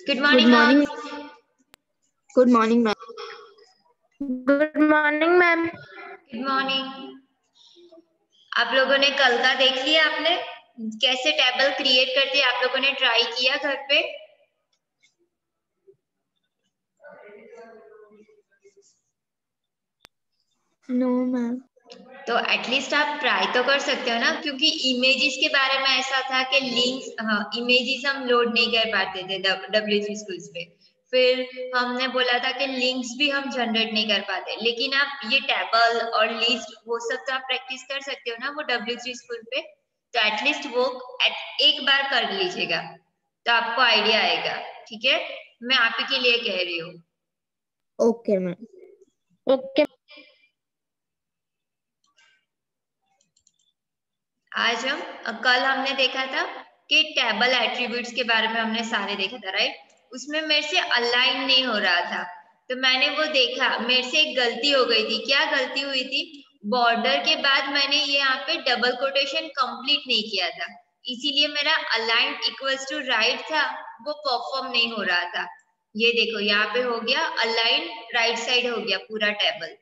Good Good morning, ma'am. morning. Good morning, ma'am. Good morning ma'am. Good morning. आप लोगों ने कल का देख लिया? आपने कैसे टेबल क्रिएट करते हैं आप लोगों ने ट्राई किया घर पे? No ma'am. तो एटलीस्ट आप ट्राई तो कर सकते हो ना, क्योंकि इमेजेस के बारे में ऐसा था कि लिंक्स, इमेजेस हम लोड नहीं कर पाते थे W3 स्कूल्स पे। फिर हमने बोला था कि लिंक्स भी हम जनरेट नहीं कर पाते, लेकिन आप ये टेबल और लिस्ट वो सब तो आप प्रैक्टिस कर सकते हो ना वो W3 स्कूल पे। तो एटलीस्ट वो एक बार कर लीजिएगा तो आपको आइडिया आएगा। ठीक है, मैं आप ही के लिए कह रही हूँ। Okay ma'am. ओके। आज कल हमने देखा था कि टेबल एट्रीब्यूट्स के बारे में हमने सारे देखा था, राइट? उसमें मेरे से अलाइन नहीं हो रहा था, तो मैंने वो देखा, मेरे से एक गलती हो गई थी। क्या गलती हुई थी? बॉर्डर के बाद मैंने ये यहाँ पे डबल कोटेशन कंप्लीट नहीं किया था, इसीलिए मेरा अलाइन इक्वल्स टू राइट था, वो परफॉर्म नहीं हो रहा था। ये देखो यहाँ पे हो गया अलाइन, राइट साइड हो गया पूरा टेबल।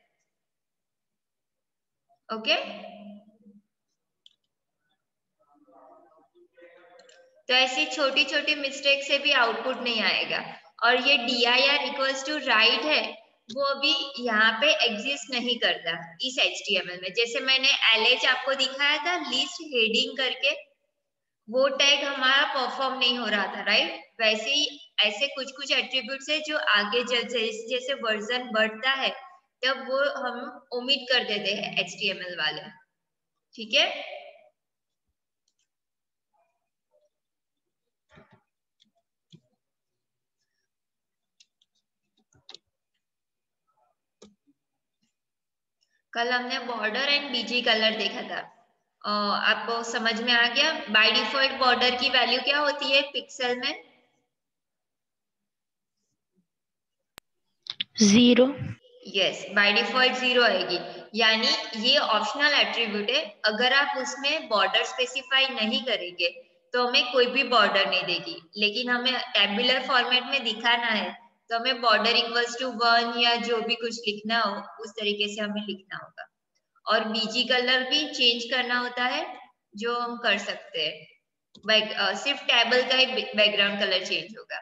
ओके, तो ऐसी छोटी छोटी मिस्टेक से भी आउटपुट नहीं आएगा। और ये dir इक्वल्स टू राइट है, वो अभी यहाँ पे एग्जिस्ट नहीं करता इस HTML में। जैसे मैंने LH आपको दिखाया था लिस्ट हेडिंग करके, वो टैग हमारा परफॉर्म नहीं हो रहा था, राइट? वैसे ही ऐसे कुछ कुछ एट्रीब्यूट्स है जो आगे जैसे जैसे वर्जन बढ़ता है तब वो हम ओमिट कर देते हैं HTML वाले। ठीक है, कल हमने बॉर्डर एंड बीजी कलर देखा था। आपको समझ में आ गया? बाय डिफॉल्ट बॉर्डर की वैल्यू क्या होती है पिक्सल में? 0। यस, बाय डिफॉल्ट 0 आएगी, यानी ये ऑप्शनल एट्रीब्यूट है। अगर आप उसमें बॉर्डर स्पेसिफाई नहीं करेंगे तो हमें कोई भी बॉर्डर नहीं देगी, लेकिन हमें टेबुलर फॉर्मेट में दिखाना है तो हमें बॉर्डर इक्वल्स टू 1 या जो भी कुछ लिखना हो उस तरीके से हमें लिखना होगा। और बीजी कलर भी चेंज करना होता है, जो हम कर सकते हैं। सिर्फ टेबल का ही बैकग्राउंड कलर चेंज होगा।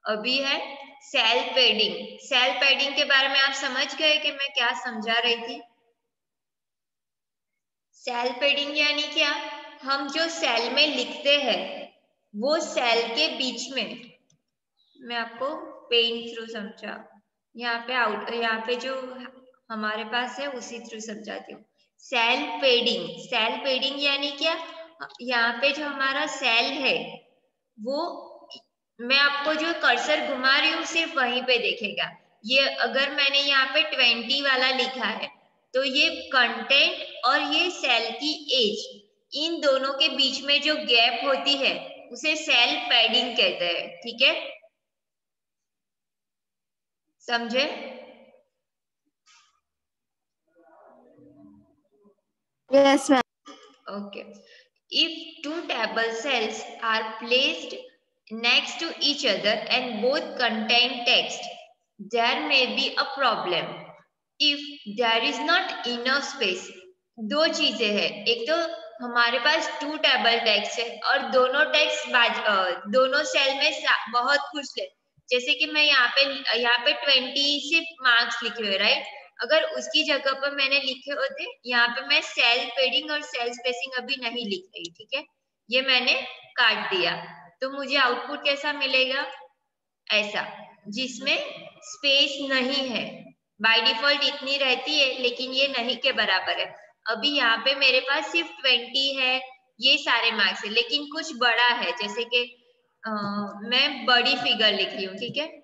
अभी है सेल पैडिंग। सेल पैडिंग के बारे में आप समझ गए कि मैं क्या समझा रही थी? सेल पैडिंग यानी क्या? हम जो सेल में लिखते हैं वो सेल के बीच में, मैं आपको पेन थ्रू समझा, यहाँ पे जो हमारे पास है उसी थ्रू समझाती हूँ। सेल पैडिंग, सेल पैडिंग यानी क्या? यहाँ पे जो हमारा सेल है वो, मैं आपको जो कर्सर घुमा रही हूँ सिर्फ वहीं पे देखेगा। ये अगर मैंने यहाँ पे 20 वाला लिखा है तो ये कंटेंट और ये सेल की एज, इन दोनों के बीच में जो गैप होती है उसे सेल पैडिंग कहते हैं। ठीक है, समझे? Yes, ma'am. Okay. If two table cells are placed next to each other and both contain text, there may be a problem. If there is not enough space, दो चीजें हैं। एक तो हमारे पास 2 टेबल टेक्स्ट है और दोनों टेक्स्ट दोनों सेल में बहुत कुछ है। जैसे कि मैं यहाँ पे 20 सिर्फ मार्क्स लिखे हुए, राइट? अगर उसकी जगह पर मैंने लिखे होते यहाँ पे मैं सेल पैडिंग और सेल स्पेसिंग अभी नहीं लिख रही, ठीक है, ये मैंने काट दिया, तो मुझे आउटपुट कैसा मिलेगा? ऐसा, जिसमें स्पेस नहीं है। बाय डिफॉल्ट इतनी रहती है लेकिन ये नहीं के बराबर है। अभी यहाँ पे मेरे पास सिर्फ 20 है, ये सारे मार्क्स है, लेकिन कुछ बड़ा है, जैसे कि मैं बड़ी फिगर लिख रही हूँ, ठीक है,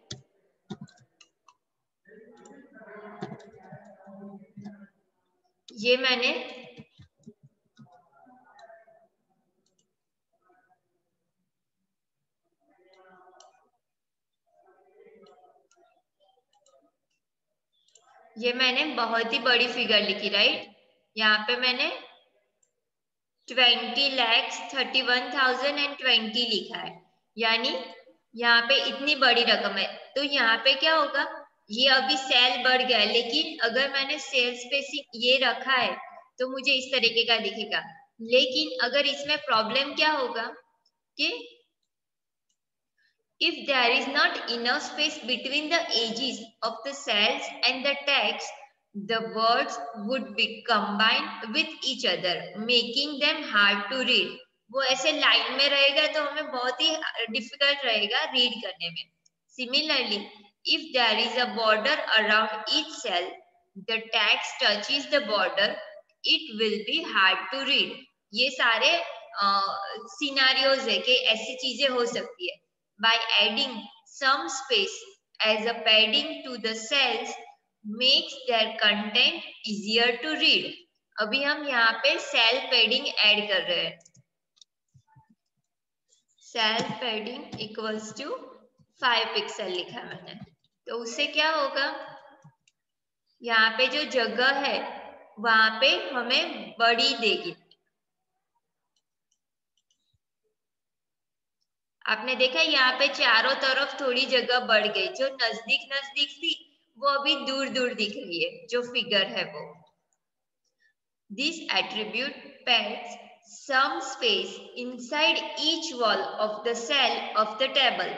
ये मैंने बहुत ही बड़ी फिगर लिखी, राइट? यहाँ पे मैंने 20,31,020 लिखा है, यानी यहाँ पे इतनी बड़ी रकम है, तो यहाँ पे क्या होगा, ये अभी सेल बढ़ गया है, लेकिन अगर मैंने सेल स्पेसिंग ये रखा है तो मुझे इस तरीके का दिखेगा। लेकिन अगर इसमें प्रॉब्लम क्या होगा कि if there is not enough space between the edges of the cells and the text, the words would be combined with each other, making them hard to read. वो ऐसे लाइन में रहेगा तो हमें बहुत ही डिफिकल्ट रहेगा रीड करने में। Similarly, if there is a border around each cell, the text touches the border, it will be hard to read. ये सारे सिनारियोज है कि ऐसी चीजें हो सकती है। By adding some space as a padding to the cells makes their content easier to read. अभी हम यहाँ पे सेल पैडिंग ऐड कर रहे हैं। Cell padding equals to 5 pixel लिखा है मैंने, तो उससे क्या होगा, यहाँ पे जो जगह है वहां पे हमें बड़ी देगी। आपने देखा यहाँ पे चारों तरफ थोड़ी जगह बढ़ गई, जो नजदीक नजदीक थी वो अभी दूर दूर दिख रही है, जो फिगर है वो। This attribute packs some space inside each wall of the cell of the table.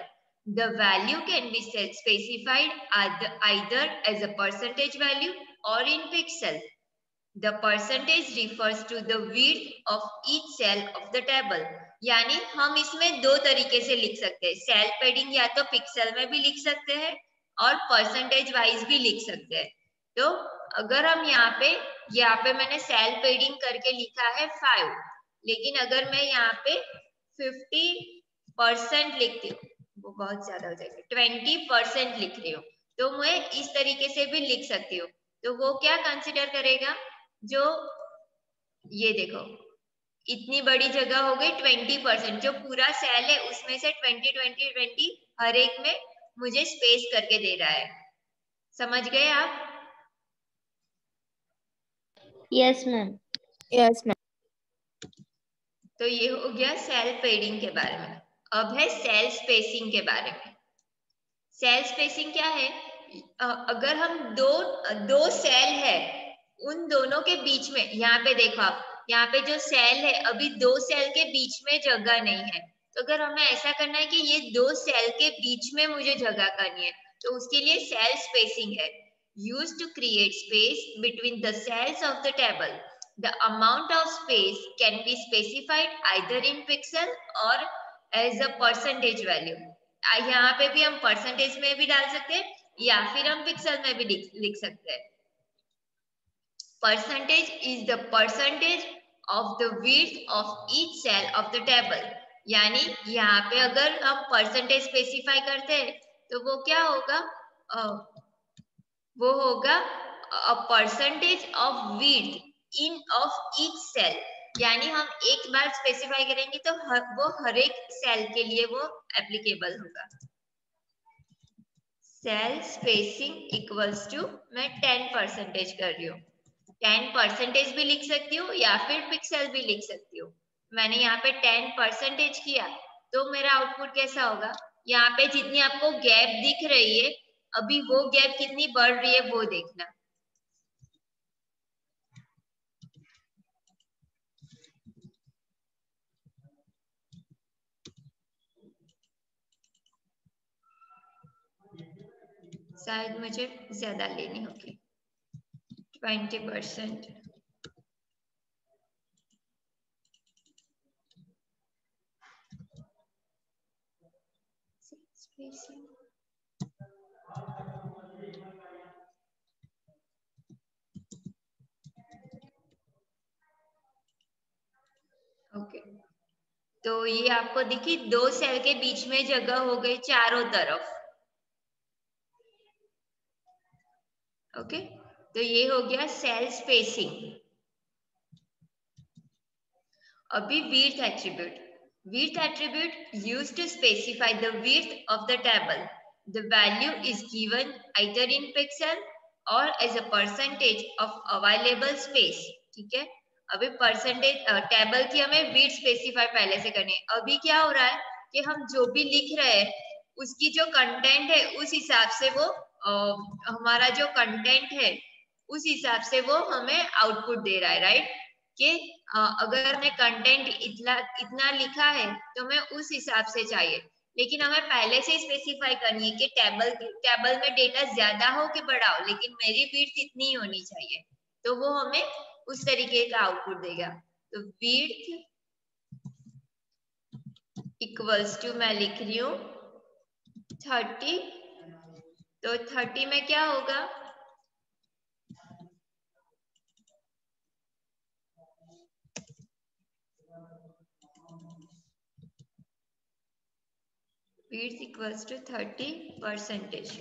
The value can be specified either as a percentage value or in pixel. The percentage refers to the width of each cell of the table. यानी हम इसमें दो तरीके से लिख सकते हैं, cell padding या तो पिक्सल में भी लिख सकते हैं और परसेंटेज वाइज भी लिख सकते हैं। तो अगर हम यहाँ पे मैंने सेल पैडिंग करके लिखा है 5, लेकिन अगर मैं यहाँ पे 50% लिखती हूँ, वो बहुत ज्यादा हो जाएगा, 20% लिख रही हूँ, तो मैं इस तरीके से भी लिख सकती हूँ। तो वो क्या कंसिडर करेगा, जो ये देखो इतनी बड़ी जगह हो गई 20%, जो पूरा सेल है उसमें से 20 हर एक में मुझे स्पेस करके दे रहा है। समझ गए आप? Yes ma'am. Yes ma'am. तो ये हो गया सेल पैडिंग के बारे में। अब है सेल स्पेसिंग के बारे में। सेल स्पेसिंग क्या है, अगर हम दो सेल है, उन दोनों के बीच में, यहाँ पे देखो आप, यहाँ पे जो सेल है अभी दो सेल के बीच में जगह नहीं है, तो अगर हमें ऐसा करना है कि ये दो सेल के बीच में मुझे जगह करनी है, तो उसके लिए सेल स्पेसिंग है, used to create space between the cells of the table. The amount of space can be specified either in pixel or as a percentage value. यहाँ पे भी हम परसेंटेज में भी डाल सकते हैं या फिर हम पिक्सल में भी लिख सकते हैं। Percentage is the percentage of the width of each cell of the table. यानी यहाँ पे अगर हम परसेंटेज स्पेसिफाई करते हैं तो वो क्या होगा, वो होगा percentage of width in of each cell. यानी हम एक बार स्पेसिफाई करेंगे तो वो हर एक सेल के लिए वो एप्लीकेबल होगा। सेल स्पेसिंग इक्वल्स टू, मैं 10% कर रही हूँ, 10% भी लिख सकती हूँ या फिर पिक्सल भी लिख सकती हूँ। मैंने यहाँ पे 10% किया तो मेरा आउटपुट कैसा होगा, यहाँ पे जितनी आपको गैप दिख रही है अभी वो गैप कितनी बढ़ रही है वो देखना। शायद मुझे ज्यादा लेनी होगी, 20%। ओके, तो ये आपको दिखी, दो सेल के बीच में जगह हो गई चारों तरफ। ओके, तो ये हो गया सेल स्पेसिंग। अभी width attribute. Width attribute used to specify the width of the table. The value is given either in pixel or as a percentage of available space. ठीक है, अभी परसेंटेज टेबल की हमें width स्पेसिफाई पहले से करनी है। अभी क्या हो रहा है कि हम जो भी लिख रहे हैं उसकी जो कंटेंट है उस हिसाब से वो हमारा जो कंटेंट है उस हिसाब से वो हमें आउटपुट दे रहा है, राइट? कि अगर हमने कंटेंट इतना लिखा है तो हमें उस हिसाब से चाहिए, लेकिन हमें पहले से स्पेसिफाई करनी है कि टेबल में डेटा ज्यादा हो कि बड़ा हो, लेकिन मेरी विड्थ इतनी होनी चाहिए, तो वो हमें उस तरीके का आउटपुट देगा। तो विड्थ इक्वल्स टू, मैं लिख रही हूँ 30, तो 30 में क्या होगा? width equals to 30%.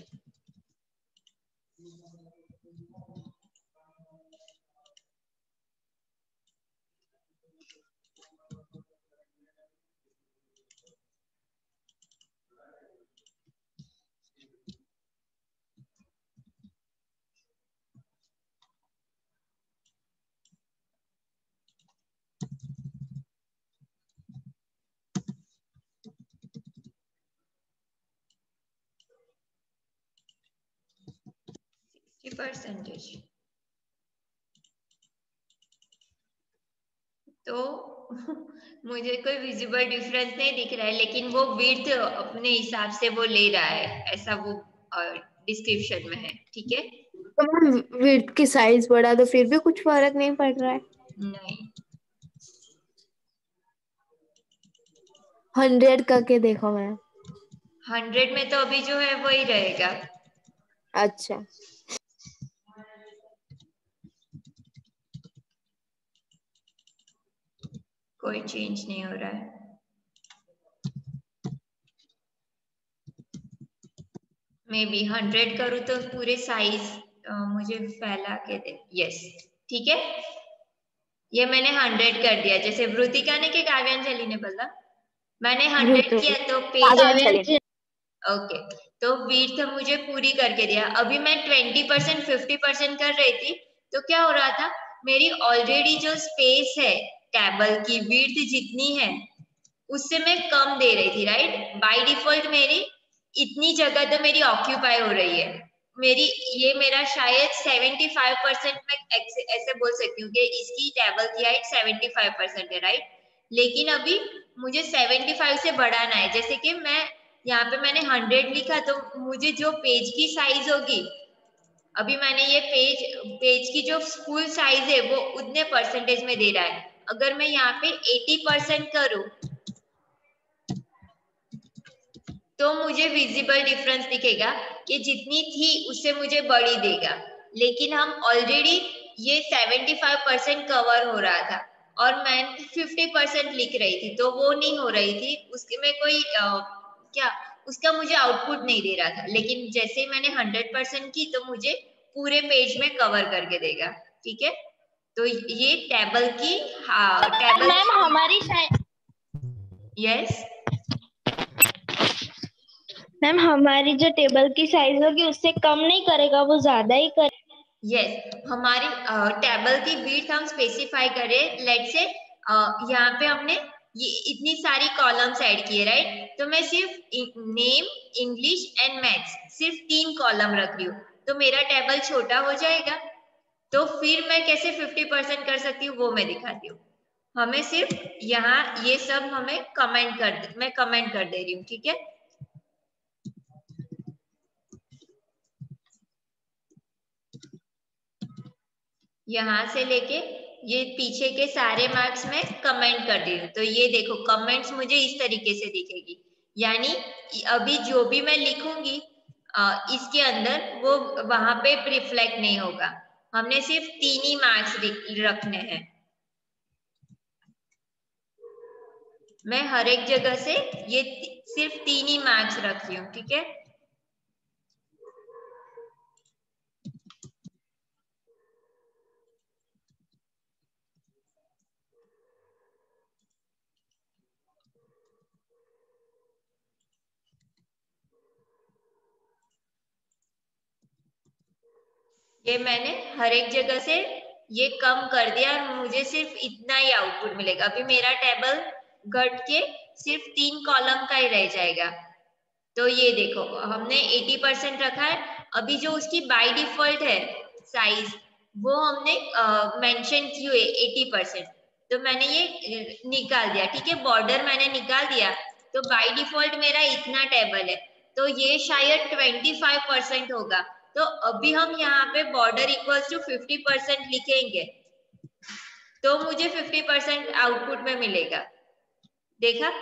परसेंटेज। तो मुझे कोई विजिबल डिफरेंस नहीं दिख रहा है, लेकिन वो विड्थ अपने हिसाब से वो ले रहा है, ऐसा वो डिस्क्रिप्शन में है, ठीक है? तो मैम विड्थ की साइज बढ़ा तो फिर भी कुछ फर्क नहीं पड़ रहा है? नहीं, 100 करके देखो मैम। 100 में तो अभी जो है वही रहेगा। अच्छा, कोई चेंज नहीं हो रहा है। मे बी 100 करूँ तो पूरे साइज मुझे फैला के दे। यस, ठीक है, ये मैंने 100 कर दिया, जैसे वृतिका ने के काव्यांजलि ने बोला, मैंने 100 किया तो पेज। ओके, तो विड्थ मुझे पूरी करके दिया। अभी मैं 20% 50% कर रही थी, तो क्या हो रहा था, मेरी ऑलरेडी जो स्पेस है टेबल की विड्थ जितनी है उससे मैं कम दे रही थी, राइट? बाय डिफॉल्ट मेरी इतनी जगह तो मेरी ऑक्यूपाई हो रही है, मेरा शायद 75% मैं ऐसे बोल सकती हूँ कि इसकी टेबल की हाइट 75% है, राइट? लेकिन अभी मुझे 75 से बढ़ाना है, जैसे कि मैं यहाँ पे मैंने 100 लिखा, तो मुझे जो पेज की साइज होगी, अभी मैंने ये पेज की जो फुल साइज है वो उतने परसेंटेज में दे रहा है। अगर मैं यहाँ पे 80% करूँ तो मुझे विजिबल डिफरेंस दिखेगा कि जितनी थी उससे मुझे बड़ी देगा, लेकिन हम ऑलरेडी ये 75% कवर हो रहा था और मैं 50% लिख रही थी, तो वो नहीं हो रही थी, उसके में कोई क्या उसका मुझे आउटपुट नहीं दे रहा था। लेकिन जैसे ही मैंने 100% की तो मुझे पूरे पेज में कवर करके देगा, ठीक है? तो ये टेबल की टेबल मैम हमारी यस मैम हमारी जो टेबल की साइज होगी उससे कम नहीं करेगा, वो ज्यादा ही करे। यस, हमारी टेबल की विड्थ हम स्पेसिफाई करें, लेट से यहाँ पे हमने ये इतनी सारी कॉलम्स ऐड किए, राइट? तो मैं सिर्फ नेम, इंग्लिश एंड मैथ्स सिर्फ 3 कॉलम रख रही हूँ, तो मेरा टेबल छोटा हो जाएगा। तो फिर मैं कैसे 50% कर सकती हूँ वो मैं दिखाती हूँ। हमें सिर्फ यहाँ ये सब हमें मैं कमेंट कर दे रही हूँ, ठीक है? यहाँ से लेके ये पीछे के सारे मार्क्स में कमेंट कर दी हूँ, तो ये देखो कमेंट्स मुझे इस तरीके से दिखेगी, यानी अभी जो भी मैं लिखूंगी इसके अंदर वो वहां पे रिफ्लेक्ट नहीं होगा। हमने सिर्फ 3 ही मार्क्स रखने हैं। मैं हर एक जगह से ये सिर्फ 3 ही मार्क्स रख रही हूँ, ठीक है? ये मैंने हर एक जगह से ये कम कर दिया और मुझे सिर्फ इतना ही आउटपुट मिलेगा। अभी मेरा टेबल घट के सिर्फ 3 कॉलम का ही रह जाएगा। तो ये देखो हमने 80% रखा है। अभी जो उसकी बाय डिफॉल्ट है साइज वो हमने मेंशन की हुई 80%, तो मैंने ये निकाल दिया। ठीक है, बॉर्डर मैंने निकाल दिया, तो बाय डिफॉल्ट मेरा इतना टेबल है, तो ये शायद 25% होगा। तो अभी हम यहाँ पे बॉर्डर इक्वल्स टू 50% लिखेंगे, तो मुझे 50% आउटपुट में मिलेगा। देखा,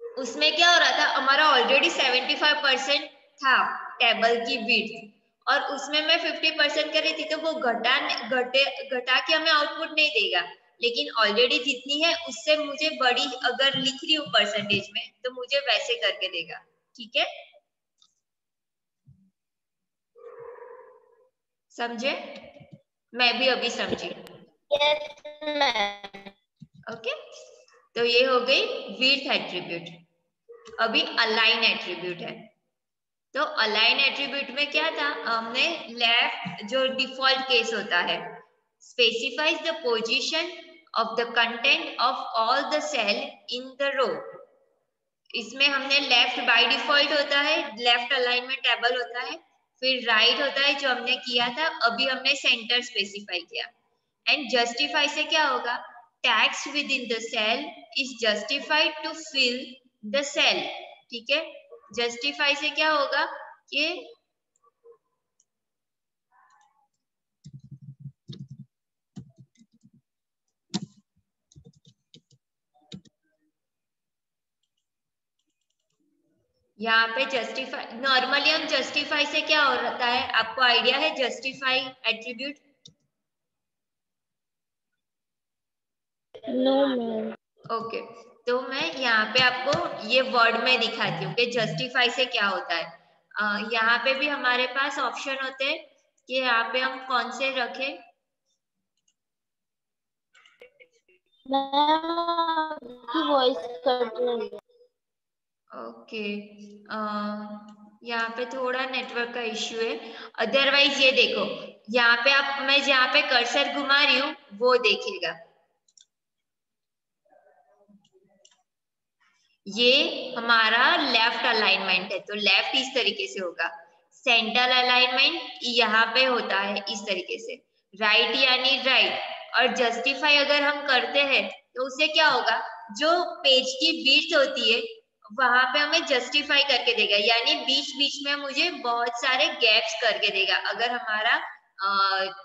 उसमें क्या हो रहा था, हमारा ऑलरेडी 75% था टेबल की विड्थ, और उसमें मैं 50% कर रही थी, तो वो घटा के हमें आउटपुट नहीं देगा, लेकिन ऑलरेडी जितनी है उससे मुझे बड़ी अगर लिख रही हूँ परसेंटेज में, तो मुझे वैसे करके देगा। ठीक है, समझे? मैं भी अभी समझी। Yes ma'am. ओके, तो ये हो गई विड्थ एट्रीब्यूट। अभी अलाइन एट्रीब्यूट है। तो अलाइन एट्रीब्यूट में क्या था, हमने लेफ्ट जो डिफॉल्ट केस होता है, specifies the position of the content of all the cell in the row. इसमें हमने लेफ्ट बाय डिफॉल्ट होता है, लेफ्ट अलाइन में टेबल होता है, फिर राइट होता है जो हमने किया था, अभी हमने सेंटर स्पेसिफाई किया। एंड जस्टिफाई से क्या होगा, text within the cell is justified to fill the cell. ठीक है, जस्टिफाई से क्या होगा कि यहाँ पे जस्टिफाई, नॉर्मली हम जस्टिफाई से क्या होता है, आपको आइडिया है justify attribute? No ma'am. Okay, तो मैं यहाँ पे आपको ये वर्ड में दिखाती हूँ कि जस्टिफाई से क्या होता है। यहाँ पे भी हमारे पास ऑप्शन होते हैं कि यहाँ पे हम कौन से रखें। मैम आपकी वॉइस कट रही है। ओके, यहाँ पे थोड़ा नेटवर्क का इश्यू है, अदरवाइज ये देखो, यहाँ पे आप, मैं जहाँ पे कर्सर घुमा रही हूँ वो देखिएगा, ये हमारा लेफ्ट अलाइनमेंट है, तो लेफ्ट इस तरीके से होगा, सेंटर अलाइनमेंट यहाँ पे होता है इस तरीके से, राइट यानी राइट। और जस्टिफाई अगर हम करते हैं तो उससे क्या होगा, जो पेज की विड्थ होती है वहां पे हमें जस्टिफाई करके देगा, यानी बीच बीच में मुझे बहुत सारे गैप्स करके देगा, अगर हमारा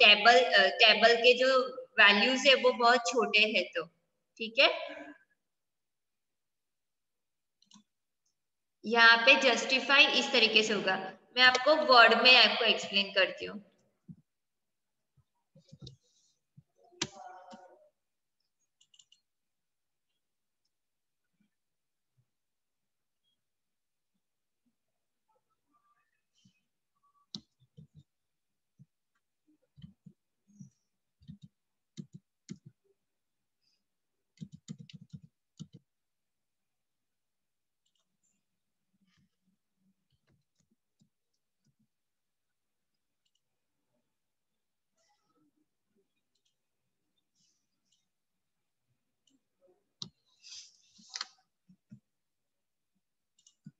टेबल के जो वैल्यूज है वो बहुत छोटे हैं तो। ठीक है, यहाँ पे जस्टिफाई इस तरीके से होगा, मैं आपको वर्ड में आपको एक्सप्लेन करती हूँ।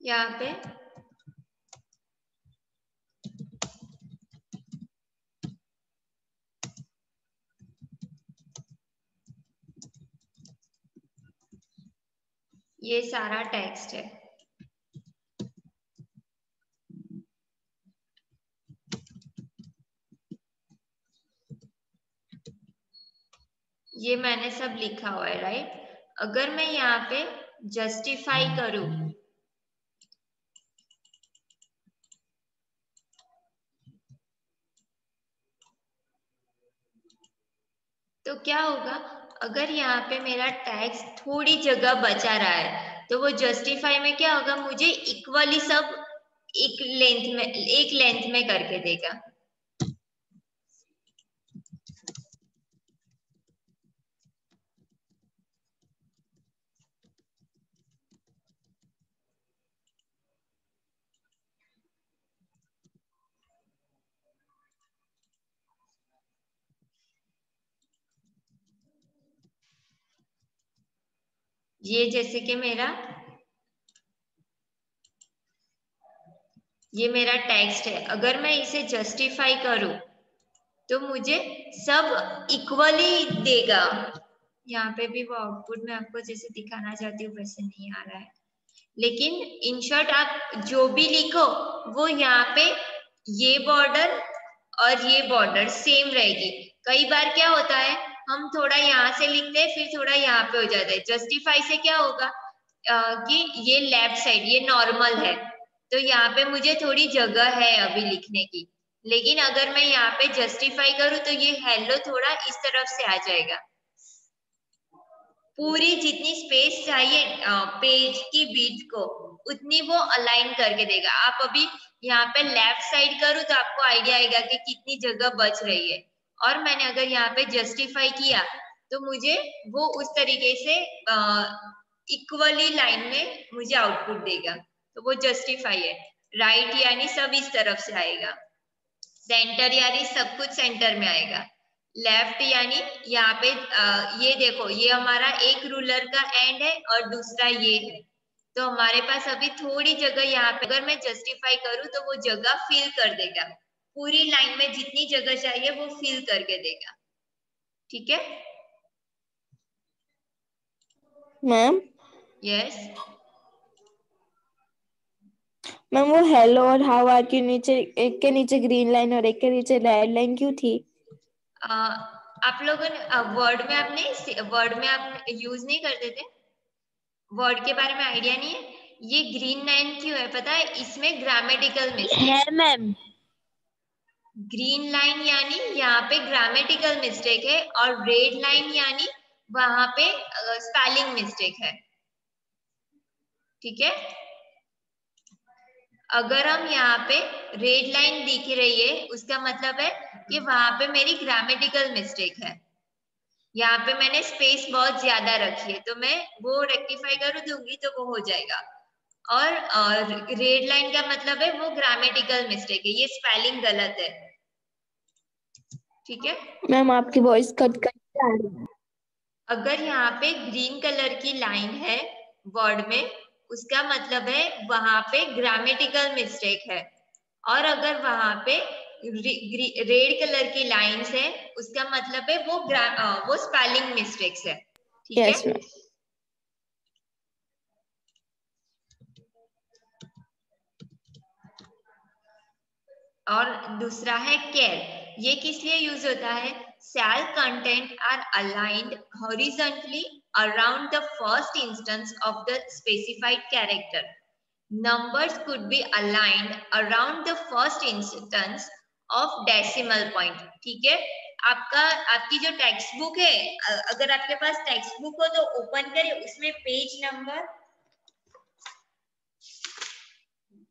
यहाँ पे ये सारा टेक्स्ट है, ये मैंने सब लिखा हुआ है, राइट। अगर मैं यहाँ पे जस्टिफाई करूं तो क्या होगा, अगर यहाँ पे मेरा टैक्स थोड़ी जगह बचा रहा है तो वो जस्टिफाई में क्या होगा, मुझे इक्वली सब एक लेंथ में करके देगा। ये जैसे कि मेरा ये मेरा टेक्स्ट है, अगर मैं इसे जस्टिफाई करूं तो मुझे सब इक्वली देगा। यहाँ पे भी वो आउटपुट में आपको जैसे दिखाना चाहती हूँ वैसे नहीं आ रहा है, लेकिन इन शॉर्ट आप जो भी लिखो वो यहाँ पे ये बॉर्डर और ये बॉर्डर सेम रहेगी। कई बार क्या होता है, हम थोड़ा यहाँ से लिखते हैं फिर थोड़ा यहाँ पे हो जाता है। जस्टिफाई से क्या होगा कि ये लेफ्ट साइड ये नॉर्मल है, तो यहाँ पे मुझे थोड़ी जगह है अभी लिखने की, लेकिन अगर मैं यहाँ पे जस्टिफाई करूँ तो ये हेलो थोड़ा इस तरफ से आ जाएगा। पूरी जितनी स्पेस चाहिए पेज की विड्थ को उतनी वो अलाइन करके देगा। आप अभी यहाँ पे लेफ्ट साइड करूँ तो आपको आइडिया आएगा कि कितनी जगह बच रही है, और मैंने अगर यहाँ पे जस्टिफाई किया तो मुझे वो उस तरीके से इक्वली लाइन में मुझे आउटपुट देगा, तो वो जस्टिफाई है। राइट यानी सब इस तरफ से आएगा, सेंटर यानी सब कुछ सेंटर में आएगा, लेफ्ट यानी यहाँ पे ये देखो ये हमारा एक रूलर का एंड है और दूसरा ये है, तो हमारे पास अभी थोड़ी जगह यहाँ पे अगर मैं जस्टिफाई करूँ तो वो जगह फिल कर देगा, पूरी लाइन में जितनी जगह चाहिए वो फिल करके देगा। ठीक है मैम? यस मैम वो हेलो और हाउ आर के नीचे, एक के नीचे ग्रीन लाइन और एक के नीचे रेड लाइन क्यों थी? आप लोगों ने वर्ड में आप यूज नहीं करते थे, वर्ड के बारे में आइडिया नहीं है। ये ग्रीन लाइन क्यों है पता है, इसमें ग्रामेटिकल मिस्टेक है मैम। ग्रीन लाइन यानी यहाँ पे ग्रामेटिकल मिस्टेक है, और रेड लाइन यानी वहां पे स्पेलिंग मिस्टेक है। ठीक है, अगर हम यहाँ पे रेड लाइन दिख रही है उसका मतलब है कि वहां पे मेरी ग्रामेटिकल मिस्टेक है, यहाँ पे मैंने स्पेस बहुत ज्यादा रखी है, तो मैं वो रेक्टिफाई कर दूंगी तो वो हो जाएगा। और रेड लाइन का मतलब है वो ग्रामेटिकल मिस्टेक है, ये स्पेलिंग गलत है। ठीक है मैम आपकी वॉइस कट कट के आ रही है। अगर यहाँ पे ग्रीन कलर की लाइन है वर्ड में उसका मतलब है वहां पे ग्रामेटिकल मिस्टेक है, और अगर वहां पे रेड कलर की लाइंस है उसका मतलब है वो स्पेलिंग मिस्टेक्स है। ठीक है यस मैम। और दूसरा है केयर, ये किस लिए यूज होता है, cell content are aligned horizontally around the first instance of the specified character. Numbers could be aligned around the first instance of decimal point। ठीक है, आपकी जो टेक्स्ट बुक है, अगर आपके पास टेक्स्ट बुक हो तो ओपन करिए, उसमें पेज नंबर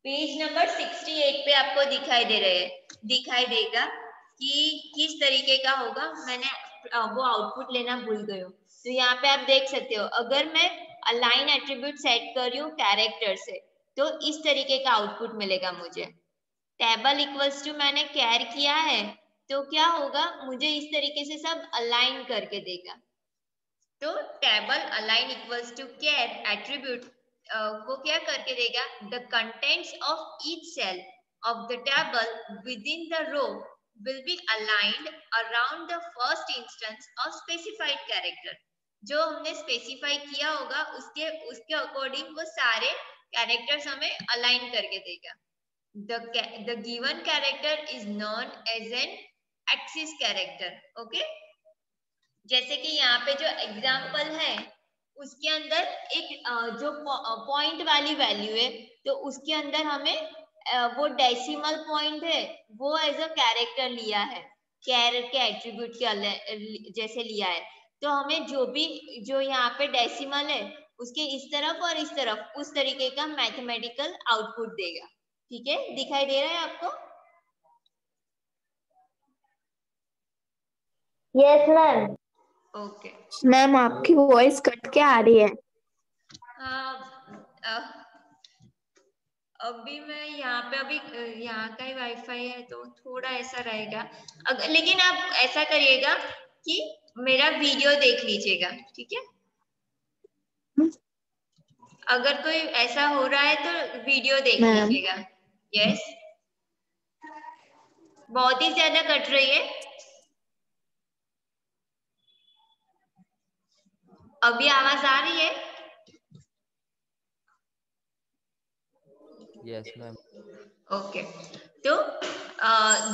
68 पे आपको दिखाई देगा कि किस तरीके का होगा। मैंने वो आउटपुट लेना भूल गई हूँ, तो यहाँ पे आप देख सकते हो अगर मैं अलाइन एट्रीब्यूट सेट कर रही हूँ कैरेक्टर से तो इस तरीके का आउटपुट मिलेगा मुझे। टेबल इक्वल्स टू मैंने केयर किया है तो क्या होगा, मुझे इस तरीके से सब अलाइन करके देगा। तो table align equals to char attribute वो क्या करके देगा, the contents of each cell of the table within the row will be aligned around the first instance of specified character। जो हमने स्पेसिफाई किया होगा उसके अकॉर्डिंग वो सारे कैरेक्टर्स हमें अलाइन करके देगा। the given character is known as an axis character। okay? जैसे कि यहाँ पे जो एग्जाम्पल है उसके अंदर एक जो पॉइंट वाली वैल्यू है तो उसके अंदर हमें वो डेसिमल पॉइंट है वो एज अ कैरेक्टर लिया है, कैरेक्टर के एट्रीब्यूट के जैसे लिया है, तो हमें जो यहाँ पे डेसिमल है उसके इस तरफ और इस तरफ उस तरीके का मैथमेटिकल आउटपुट देगा। ठीक है, दिखाई दे रहा है आपको? Yes ma'am. ओके मैम आपकी वॉइस कट के आ रही है। अभी मैं यहाँ पे यहाँ का ही वाईफाई है तो थोड़ा ऐसा रहेगा। लेकिन आप ऐसा करिएगा कि मेरा वीडियो देख लीजिएगा। ठीक है, अगर कोई ऐसा हो रहा है तो वीडियो देख मैम लीजिएगा। यस, बहुत ही ज्यादा कट रही है। अभी आवाज आ रही है? Yes ma'am. ओके, तो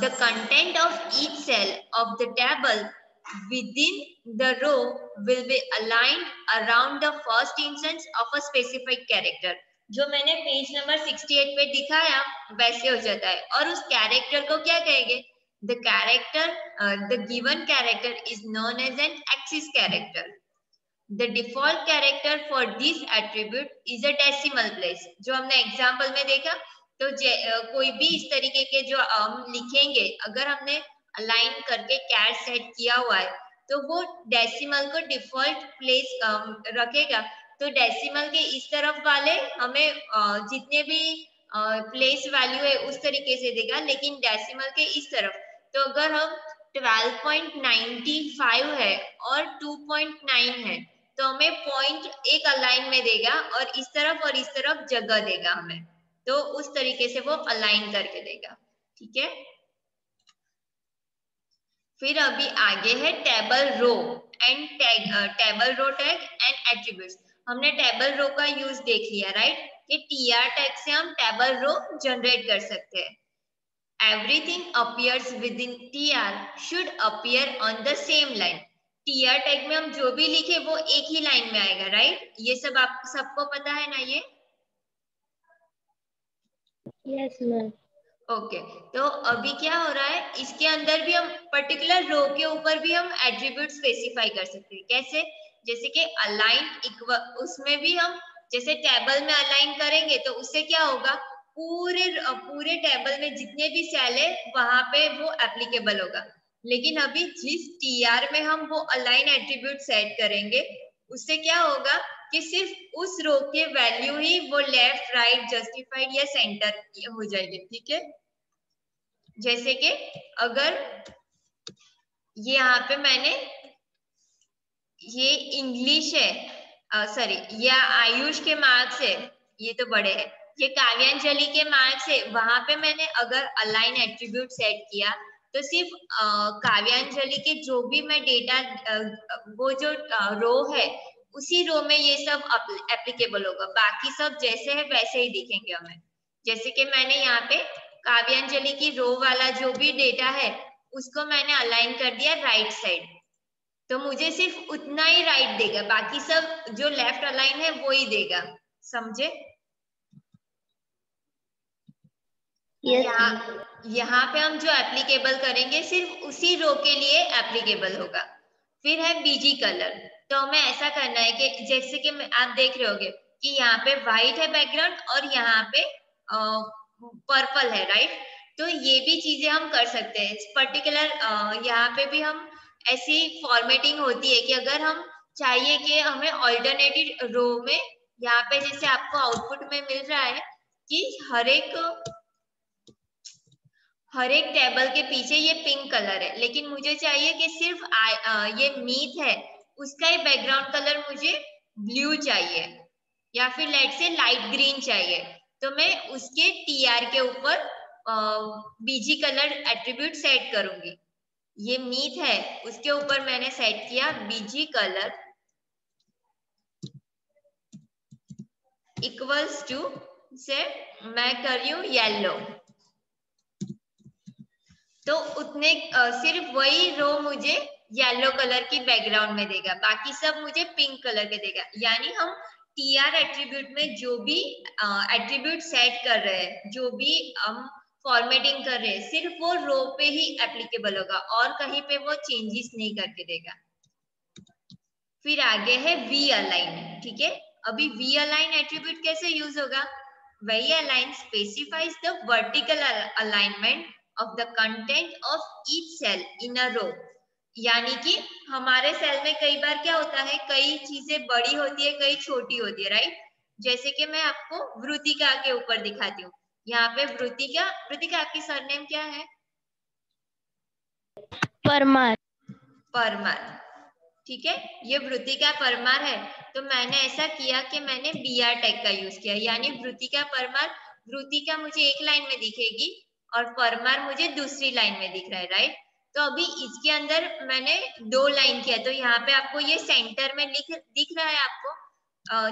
the content of each cell of the table within the row will be aligned around the first instance of a specific character। जो मैंने पेज नंबर 68 पे दिखाया वैसे हो जाता है। और उस कैरेक्टर को क्या कहेंगे? The character, the given character is known as an axis character। The default character for this attribute is a decimal place। जो हमने एग्जाम्पल में देखा, तो कोई भी इस तरीके के जो हम लिखेंगे, अगर हमने अलाइन करके कैर सेट किया हुआ है तो वो डेसिमल को डिफॉल्ट प्लेस रखेगा। तो डेसिमल के इस तरफ वाले हमें जितने भी प्लेस वैल्यू है उस तरीके से देगा, लेकिन डेसिमल के इस तरफ, तो अगर हम 12.95 है और 2.9 है तो हमें पॉइंट एक अलाइन में देगा और इस तरफ जगह देगा हमें, तो उस तरीके से वो अलाइन करके देगा। ठीक है, फिर अभी आगे है table row end tag, table row tag end attributes. हमने टेबल रो का यूज देख लिया, राइट, कि टीआर टैग से हम टेबल रो जनरेट कर सकते हैं। Everything appears within TR should appear on the same line। TR tag में हम जो भी लिखे वो एक ही लाइन में आएगा, राइट, ये सब आप सबको पता है ना ये? Yes ma'am. ओके, तो अभी क्या हो रहा है, इसके अंदर भी हम पर्टिकुलर रो के ऊपर भी हम एट्रीब्यूट स्पेसिफाई कर सकते हैं। कैसे? जैसे कि अलाइन इक्वल, उसमें भी हम जैसे टेबल में अलाइन करेंगे तो उससे क्या होगा, पूरे टेबल में जितने भी सेल है वहां पे वो एप्लीकेबल होगा। लेकिन अभी जिस टीआर में हम वो अलाइन एट्रीब्यूट सेट करेंगे उससे क्या होगा कि सिर्फ उस रो के वैल्यू ही वो लेफ्ट, राइट, जस्टिफाइड या सेंटर हो जाएगी। ठीक है, जैसे कि अगर ये यहाँ पे मैंने ये इंग्लिश है, सॉरी, ये आयुष के मार्क्स है, ये तो बड़े है, ये काव्यांजलि के मार्क्स है, वहां पे मैंने अगर अलाइन एट्रीब्यूट सेट किया तो सिर्फ काव्यांजलि के जो भी मैं डेटा, वो जो रो है उसी रो में ये सब एप्लीकेबल होगा, बाकी सब जैसे है वैसे ही दिखेंगे हमें। जैसे कि मैंने यहाँ पे काव्यांजलि की रो वाला जो भी डेटा है उसको मैंने अलाइन कर दिया राइट साइड, तो मुझे सिर्फ उतना ही राइट देगा, बाकी सब जो लेफ्ट अलाइन है वो ही देगा। समझे? यहाँ पे हम जो एप्लीकेबल करेंगे सिर्फ उसी रो के लिए एप्लीकेबल होगा। फिर है बीजी कलर, तो हमें ऐसा करना है कि जैसे कि आप देख रहे होगे कि यहाँ पे व्हाइट है बैकग्राउंड और यहाँ पे पर्पल है, राइट, तो ये भी चीजें हम कर सकते हैं। पर्टिकुलर यहाँ पे भी हम ऐसी फॉर्मेटिंग होती है कि अगर हम चाहिए कि हमें ऑल्टरनेटिव रो में, यहाँ पे जैसे आपको आउटपुट में मिल रहा है कि हर एक टेबल के पीछे ये पिंक कलर है, लेकिन मुझे चाहिए कि सिर्फ ये मीट है उसका ही बैकग्राउंड कलर मुझे ब्लू चाहिए या फिर लेट से लाइट ग्रीन चाहिए, तो मैं उसके टीआर के ऊपर बीजी कलर एट्रीब्यूट सेट करूंगी। ये मीट है उसके ऊपर मैंने सेट किया बीजी कलर इक्वल्स टू से मैं कर रही हूँ येलो, तो उतने सिर्फ वही रो मुझे येलो कलर की बैकग्राउंड में देगा, बाकी सब मुझे पिंक कलर के देगा। यानी हम टीआर एट्रीब्यूट में जो भी एट्रीब्यूट सेट कर रहे हैं, जो भी हम फॉर्मेटिंग कर रहे हैं, सिर्फ वो रो पे ही एप्लीकेबल होगा और कहीं पे वो चेंजेस नहीं करके देगा। फिर आगे है वी अलाइन। ठीक है, अभी वी अलाइन एट्रीब्यूट कैसे यूज होगा? V align specifies the vertical alignment of the content of each cell in a row। यानी कि हमारे सेल में कई बार क्या होता है, कई चीजें बड़ी होती है, कई छोटी होती है, राइट। जैसे कि मैं आपको वृतिका के ऊपर दिखाती हूँ। यहाँ पे वृतिका आपकी सरनेम क्या है? परमार। ठीक है, ये वृतिका परमार है, तो मैंने ऐसा किया कि मैंने बीआर टैग का यूज किया, यानी वृतिका परमार वृतिका मुझे एक लाइन में दिखेगी और परमार मुझे दूसरी लाइन में दिख रहा है, राइट। तो अभी इसके अंदर मैंने 2 लाइन किया, तो यहाँ पे आपको ये सेंटर में दिख रहा है आपको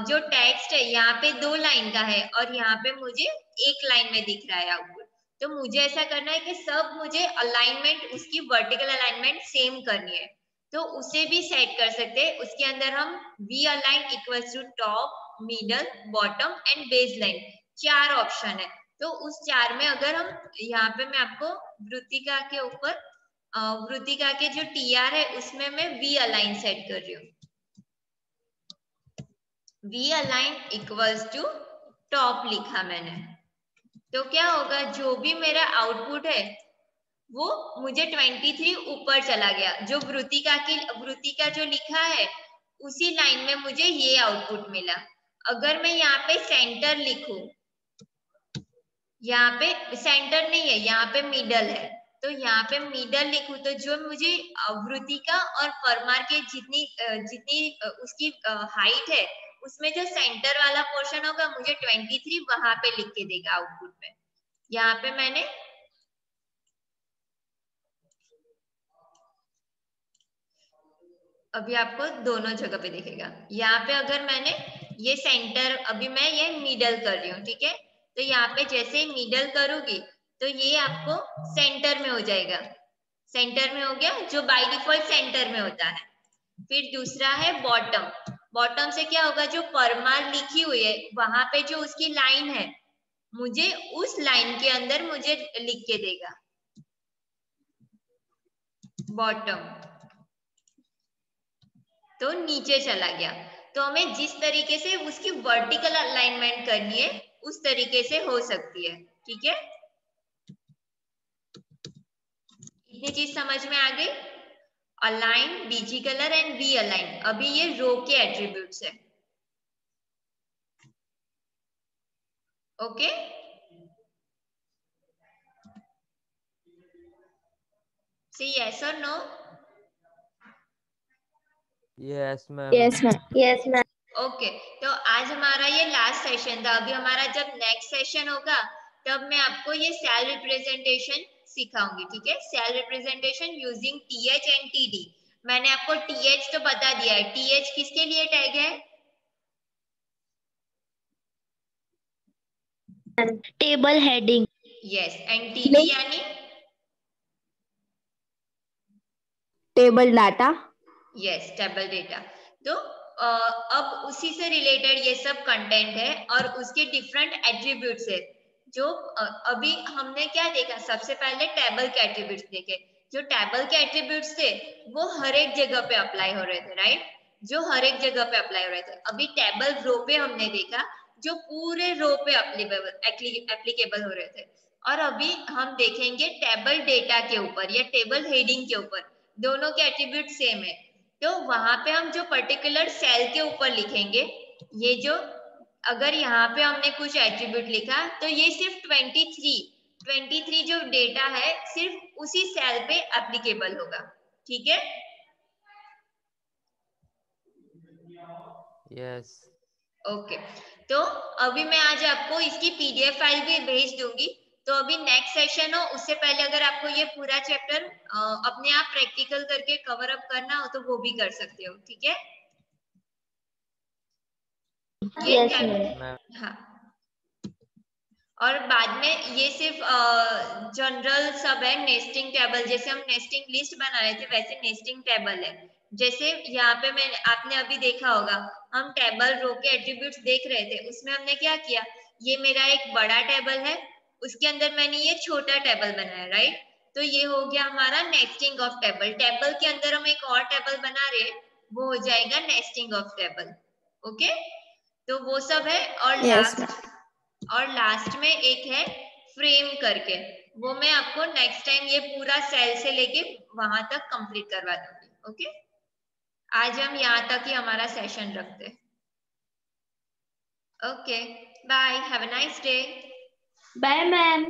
जो टेक्स्ट है यहाँ पे 2 लाइन का है और यहाँ पे मुझे 1 लाइन में दिख रहा है आउटपुट। तो मुझे ऐसा करना है कि सब मुझे अलाइनमेंट, उसकी वर्टिकल अलाइनमेंट सेम करनी है, तो उसे भी सेट कर सकते हैं। उसके अंदर हम v align equals to top, middle, bottom and baseline, 4 option है। तो उस 4 में अगर हम यहाँ पे मैं आपको वृत्तिका के ऊपर वृत्तिका के जो TR है उसमें मैं वी अलाइन सेट कर रही हूँ। V align equals to top लिखा मैंने, तो क्या होगा, जो भी मेरा आउटपुट है वो मुझे 23 ऊपर चला गया। जो वृत्तिका जो लिखा है उसी लाइन में मुझे ये आउटपुट मिला। अगर मैं यहाँ पे सेंटर लिखूं, यहाँ पे सेंटर नहीं है, यहाँ पे मिडल है, तो यहाँ पे मिडल लिखूं तो जो मुझे वृत्तिका और परमार के जितनी उसकी हाइट है उसमें जो सेंटर वाला पोर्शन होगा मुझे 23 वहां पे लिख के देगा आउटपुट में। यहाँ पे मैंने अभी आपको दोनों जगह पे दिखेगा। यहाँ पे अगर मैंने ये सेंटर, अभी मैं ये मिडल कर रही हूँ, ठीक है, तो यहाँ पे जैसे ही मिडल करूंगी तो ये आपको सेंटर में हो जाएगा, सेंटर में हो गया जो बाय डिफॉल्ट सेंटर में होता है। फिर दूसरा है बॉटम। बॉटम से क्या होगा, जो परमार लिखी हुई है वहां पे जो उसकी लाइन है मुझे उस लाइन के अंदर मुझे लिख के देगा बॉटम, तो नीचे चला गया। तो हमें जिस तरीके से उसकी वर्टिकल अलाइनमेंट करनी है उस तरीके से हो सकती है, ठीक है। इतनी चीज समझ में आ गई। Align, BG colour and v align, अभी ये रो के एट्रीब्यूट्स है, okay. Say yes or no? Yes, ma'am. Yes, ma'am. Yes ma'am. Okay, तो आज हमारा ये लास्ट सेशन था। अभी हमारा जब नेक्स्ट सेशन होगा तब मैं आपको ये सेल रिप्रेजेंटेशन सिखाऊंगी, ठीक है। Cell representation using TH and TD। मैंने आपको TH तो बता दिया है, TH किसके लिए टैग है? Table heading. Yes, and TD यानी table data. Yes, table data. तो अब उसी से रिलेटेड ये सब कंटेंट है और उसके डिफरेंट एट्रीब्यूट्स है। जो अभी हमने क्या देखा, सबसे पहले टेबल के एट्रीब्यूट्स देखे। जो टेबल के एट्रीब्यूट्स थे वो हर एक जगह पे अप्लाई हो रहे थे, राइट, जो हर एक जगह पे अप्लाई हो रहे थे। अभी टेबल रो पे हमने देखा जो पूरे रो पे एप्लीकेबल हो रहे थे, और अभी हम देखेंगे टेबल डेटा के ऊपर या टेबल हेडिंग के ऊपर, दोनों के एट्रीब्यूट सेम है। तो वहां पे हम जो पर्टिकुलर सेल के ऊपर लिखेंगे, ये जो अगर यहाँ पे हमने कुछ एट्रीब्यूट लिखा तो ये सिर्फ 23 जो डेटा है सिर्फ उसी सेल पे एप्लीकेबल होगा, ठीक है। Yes. ओके, तो अभी मैं आज आपको इसकी PDF फाइल भी भेज दूंगी। तो अभी नेक्स्ट सेशन हो उससे पहले अगर आपको ये पूरा चैप्टर अपने आप प्रैक्टिकल करके कवर अप करना हो तो वो भी कर सकते हो, ठीक है। ये यस tab- मैम। हाँ, और बाद में ये सिर्फ जनरल सब है। नेस्टिंग टेबल, जैसे हम नेस्टिंग लिस्ट बना रहे थे वैसे नेस्टिंग टेबल है। जैसे यहाँ पे आपने अभी देखा होगा, हम टेबल रो के एट्रीब्यूट्स देख रहे थे, उसमें हमने क्या किया, ये मेरा एक बड़ा टेबल है, उसके अंदर मैंने ये छोटा टेबल बनाया, राइट। तो ये हो गया हमारा नेस्टिंग ऑफ टेबल। टेबल के अंदर हम एक और टेबल बना रहे हैं, वो हो जाएगा नेस्टिंग ऑफ टेबल, ओके। तो वो सब है। Yes, ma'am. और लास्ट में एक है फ्रेम करके, वो मैं आपको नेक्स्ट टाइम ये पूरा सेल से लेके वहां तक कंप्लीट करवा दूंगी, ओके। आज हम यहाँ तक ही हमारा सेशन रखते हैं। Okay, bye, have a nice day. Bye ma'am.